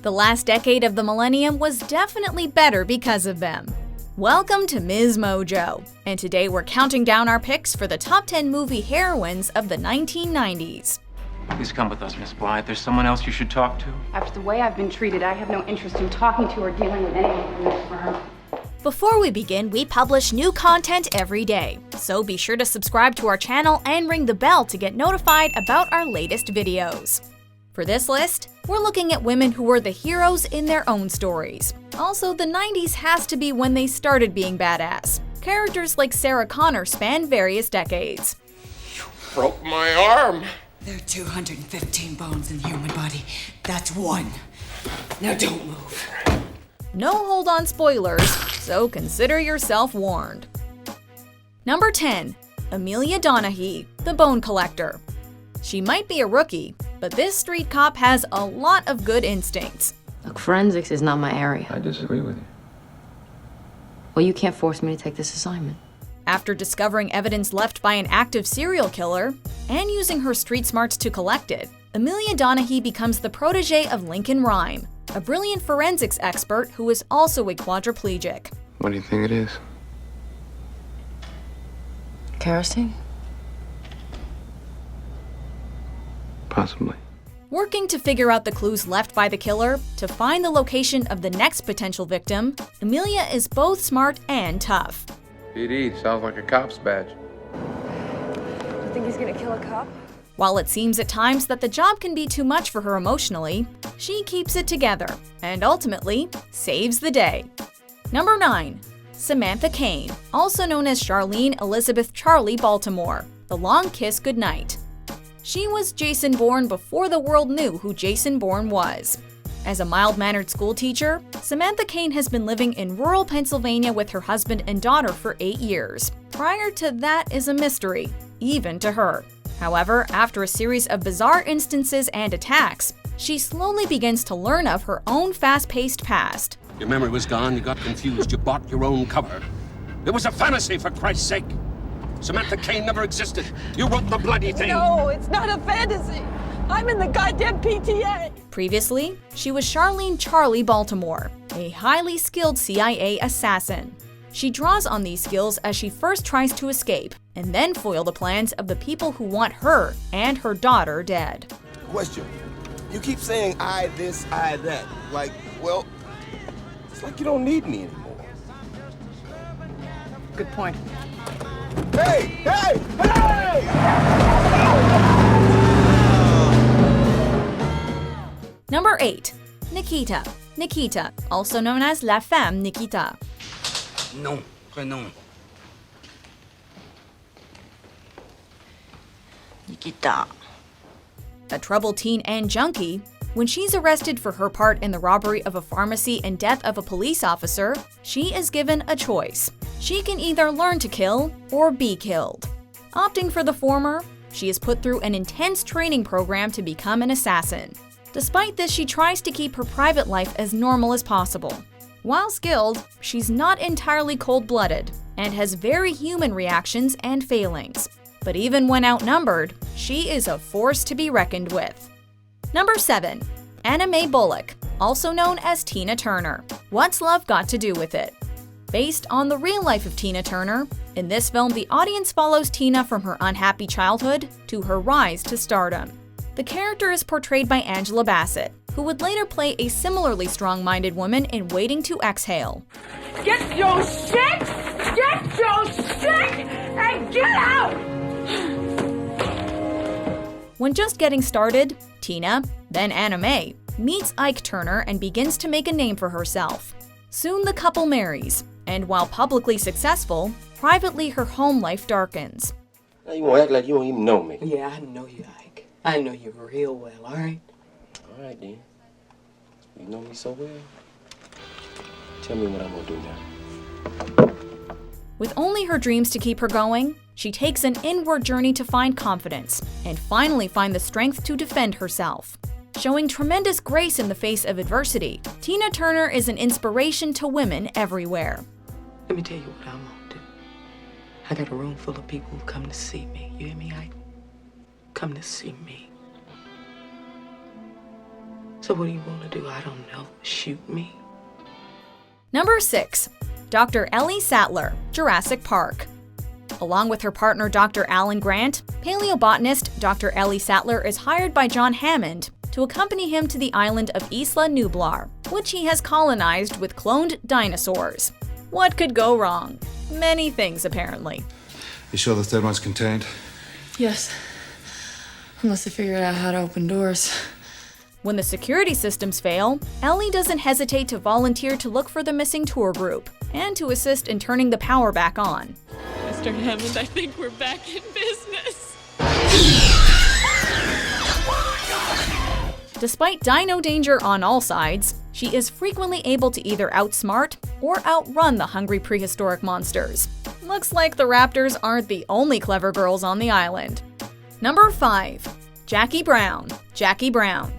The last decade of the millennium was definitely better because of them. Welcome to MsMojo, and today we're counting down our picks for the top 10 movie heroines of the 1990s. Please come with us, Miss Blythe. There's someone else you should talk to. After the way I've been treated, I have no interest in talking to or dealing with anyone from this firm. Before we begin, we publish new content every day, so be sure to subscribe to our channel and ring the bell to get notified about our latest videos. For this list, we're looking at women who were the heroes in their own stories. Also, the 90s has to be when they started being badass. Characters like Sarah Connor span various decades. You broke my arm! There are 215 bones in the human body. That's one. Now don't move. No hold-on spoilers, so consider yourself warned. Number 10. Amelia Donaghy, the Bone Collector. She might be a rookie, but this street cop has a lot of good instincts. Look, forensics is not my area. I disagree with you. Well, you can't force me to take this assignment. After discovering evidence left by an active serial killer and using her street smarts to collect it, Amelia Donaghy becomes the protege of Lincoln Rhyme, a brilliant forensics expert who is also a quadriplegic. What do you think it is? Kerosene? Possibly. Working to figure out the clues left by the killer to find the location of the next potential victim, Amelia is both smart and tough. PD, sounds like a cop's badge. You think he's gonna kill a cop? While it seems at times that the job can be too much for her emotionally, she keeps it together and ultimately saves the day. Number 9. Samantha Caine, also known as Charlene Elizabeth Charly Baltimore, The Long Kiss Goodnight. She was Jason Bourne before the world knew who Jason Bourne was. As a mild-mannered schoolteacher, Samantha Caine has been living in rural Pennsylvania with her husband and daughter for 8 years. Prior to that is a mystery, even to her. However, after a series of bizarre instances and attacks, she slowly begins to learn of her own fast-paced past. Your memory was gone, you got confused, you bought your own cover. It was a fantasy, for Christ's sake. Samantha Caine never existed. You wrote the bloody thing. No, it's not a fantasy. I'm in the goddamn PTA. Previously, she was Charlene Charly Baltimore, a highly skilled CIA assassin. She draws on these skills as she first tries to escape, and then foil the plans of the people who want her and her daughter dead. Question. You keep saying I this, I that. Like, well, it's like you don't need me anymore. Good point. Hey! Hey! Hey! Number 8. Nikita. Nikita, also known as La Femme Nikita. Non, prénom. Nikita. A troubled teen and junkie, when she's arrested for her part in the robbery of a pharmacy and death of a police officer, she is given a choice. She can either learn to kill or be killed. Opting for the former, she is put through an intense training program to become an assassin. Despite this, she tries to keep her private life as normal as possible. While skilled, she's not entirely cold-blooded and has very human reactions and failings. But even when outnumbered, she is a force to be reckoned with. Number 7. Anna Mae Bullock, also known as Tina Turner. What's Love Got to Do with It? Based on the real life of Tina Turner, in this film the audience follows Tina from her unhappy childhood to her rise to stardom. The character is portrayed by Angela Bassett, who would later play a similarly strong-minded woman in Waiting to Exhale. Get your shit! Get your shit! And get out! When just getting started, Tina, then Anna Mae, meets Ike Turner and begins to make a name for herself. Soon the couple marries, and while publicly successful, privately her home life darkens. Now you won't act like you don't even know me. Yeah, I know you, Ike. I know you real well, all right? All right, then. You know me so well. Tell me what I'm gonna do now. With only her dreams to keep her going, she takes an inward journey to find confidence and finally find the strength to defend herself. Showing tremendous grace in the face of adversity, Tina Turner is an inspiration to women everywhere. Let me tell you what I'm gonna do. I got a room full of people who come to see me. You hear me, Ike? Come to see me. So what do you want to do? I don't know. Shoot me? Number 6. Dr. Ellie Sattler, Jurassic Park. Along with her partner Dr. Alan Grant, paleobotanist Dr. Ellie Sattler is hired by John Hammond to accompany him to the island of Isla Nublar, which he has colonized with cloned dinosaurs. What could go wrong? Many things, apparently. You sure the third one's contained? Yes. Unless they figured out how to open doors. When the security systems fail, Ellie doesn't hesitate to volunteer to look for the missing tour group and to assist in turning the power back on. Mr. Hammond, I think we're back in business. Despite dino danger on all sides, she is frequently able to either outsmart or outrun the hungry prehistoric monsters. Looks like the raptors aren't the only clever girls on the island. Number 5. Jackie Brown, Jackie Brown.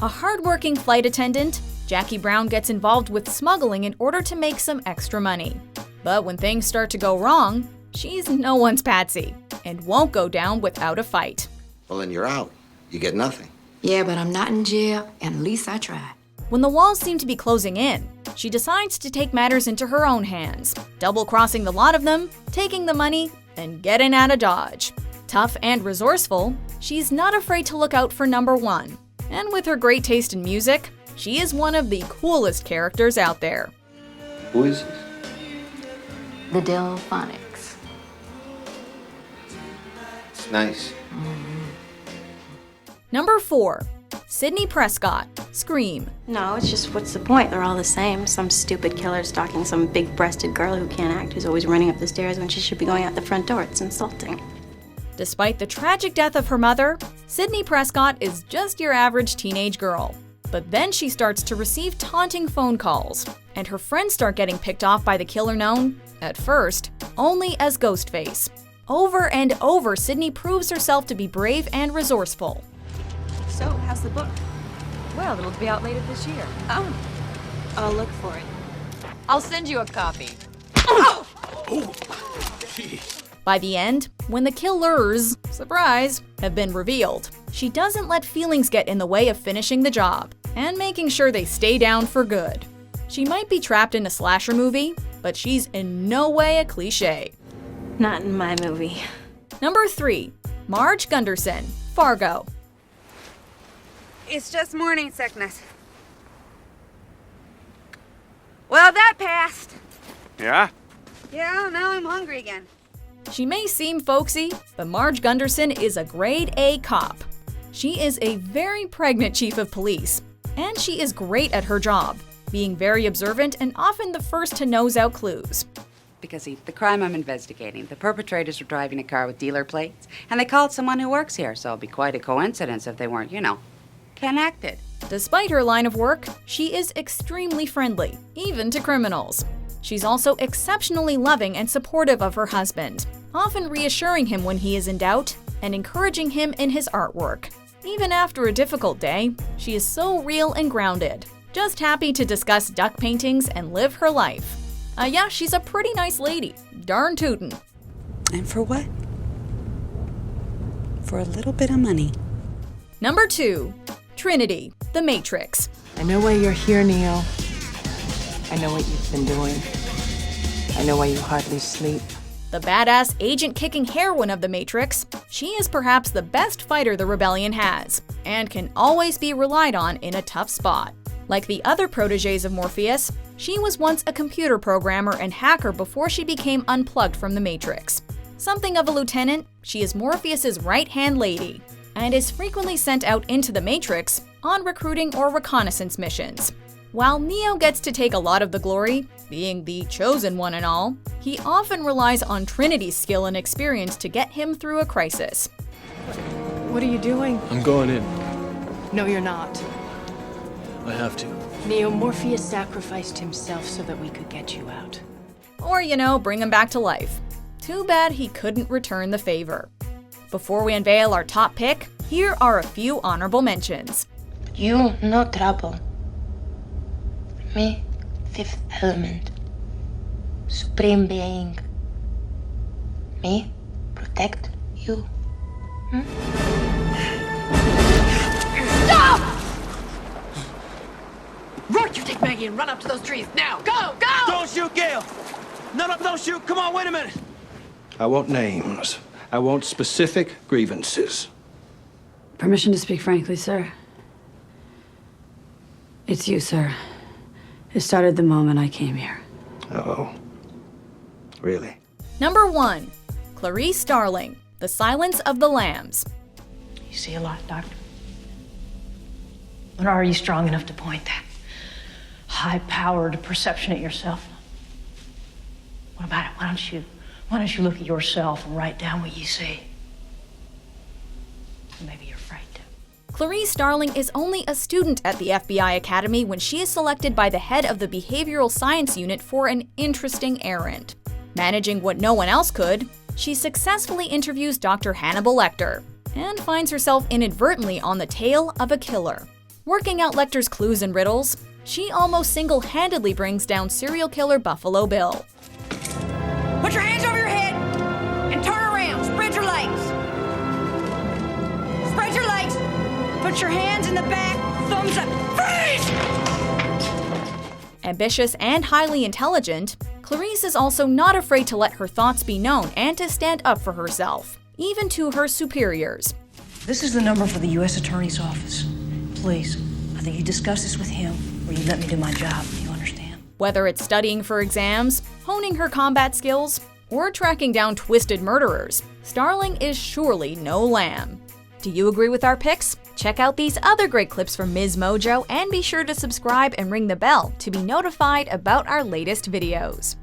A hardworking flight attendant, Jackie Brown gets involved with smuggling in order to make some extra money. But when things start to go wrong, she's no one's patsy and won't go down without a fight. Well, then you're out. You get nothing. Yeah, but I'm not in jail, and at least I tried. When the walls seem to be closing in, she decides to take matters into her own hands, double-crossing the lot of them, taking the money, and getting out of Dodge. Tough and resourceful, she's not afraid to look out for number 1. And with her great taste in music, she is one of the coolest characters out there. Who is this? The Delphonics. It's nice. Number 4. Sidney Prescott, Scream. No, it's just what's the point? They're all the same. Some stupid killer stalking some big-breasted girl who can't act, who's always running up the stairs when she should be going out the front door. It's insulting. Despite the tragic death of her mother, Sidney Prescott is just your average teenage girl. But then she starts to receive taunting phone calls, and her friends start getting picked off by the killer known, at first, only as Ghostface. Over and over, Sidney proves herself to be brave and resourceful. So, how's the book? Well, it'll be out later this year. Oh, I'll look for it. I'll send you a copy. By the end, when the killers, surprise, have been revealed, she doesn't let feelings get in the way of finishing the job and making sure they stay down for good. She might be trapped in a slasher movie, but she's in no way a cliché. Not in my movie. Number 3. Marge Gunderson, Fargo. It's just morning sickness. Well, that passed. Yeah? Yeah, now I'm hungry again. She may seem folksy, but Marge Gunderson is a grade A cop. She is a very pregnant chief of police, and she is great at her job, being very observant and often the first to nose out clues. Because see, the crime I'm investigating, the perpetrators were driving a car with dealer plates, and they called someone who works here, so it'd be quite a coincidence if they weren't, connected. Despite her line of work, she is extremely friendly, even to criminals. She's also exceptionally loving and supportive of her husband, often reassuring him when he is in doubt and encouraging him in his artwork. Even after a difficult day, she is so real and grounded, just happy to discuss duck paintings and live her life. Yeah, she's a pretty nice lady, darn tootin'. And for what? For a little bit of money. Number 2. Trinity, The Matrix. I know why you're here, Neo. I know what you've been doing. I know why you hardly sleep. The badass agent-kicking heroine of The Matrix, she is perhaps the best fighter the Rebellion has, and can always be relied on in a tough spot. Like the other protégés of Morpheus, she was once a computer programmer and hacker before she became unplugged from the Matrix. Something of a lieutenant, she is Morpheus's right-hand lady, and is frequently sent out into the Matrix on recruiting or reconnaissance missions. While Neo gets to take a lot of the glory, being the chosen one and all, he often relies on Trinity's skill and experience to get him through a crisis. What are you doing? I'm going in. No, you're not. I have to. Neo, Morpheus sacrificed himself so that we could get you out. Or, bring him back to life. Too bad he couldn't return the favor. Before we unveil our top pick, here are a few honorable mentions. You, no trouble. Me, fifth element. Supreme being. Me, protect you. Stop! Rourke, you take Maggie and run up to those trees. Now, go, go! Don't shoot, Gail! No, don't shoot. Come on, wait a minute. I want names. I want specific grievances. Permission to speak frankly, sir. It's you, sir. It started the moment I came here. Oh. Really? Number 1. Clarice Starling, The Silence of the Lambs. You see a lot, Doctor. But are you strong enough to point that high-powered perception at yourself? What about it? Why don't you look at yourself and write down what you see? Maybe you're afraid to. Clarice Starling is only a student at the FBI Academy when she is selected by the head of the Behavioral Science Unit for an interesting errand. Managing what no one else could, she successfully interviews Dr. Hannibal Lecter and finds herself inadvertently on the tail of a killer. Working out Lecter's clues and riddles, she almost single-handedly brings down serial killer Buffalo Bill. Put your hands over your head and turn around. Spread your legs. Spread your legs. Put your hands in the back. Thumbs up. Freeze! Ambitious and highly intelligent, Clarice is also not afraid to let her thoughts be known and to stand up for herself, even to her superiors. This is the number for the U.S. Attorney's Office. Please, either you discuss this with him or you let me do my job. You understand? Whether it's studying for exams, honing her combat skills, or tracking down twisted murderers, Starling is surely no lamb. Do you agree with our picks? Check out these other great clips from MsMojo and be sure to subscribe and ring the bell to be notified about our latest videos.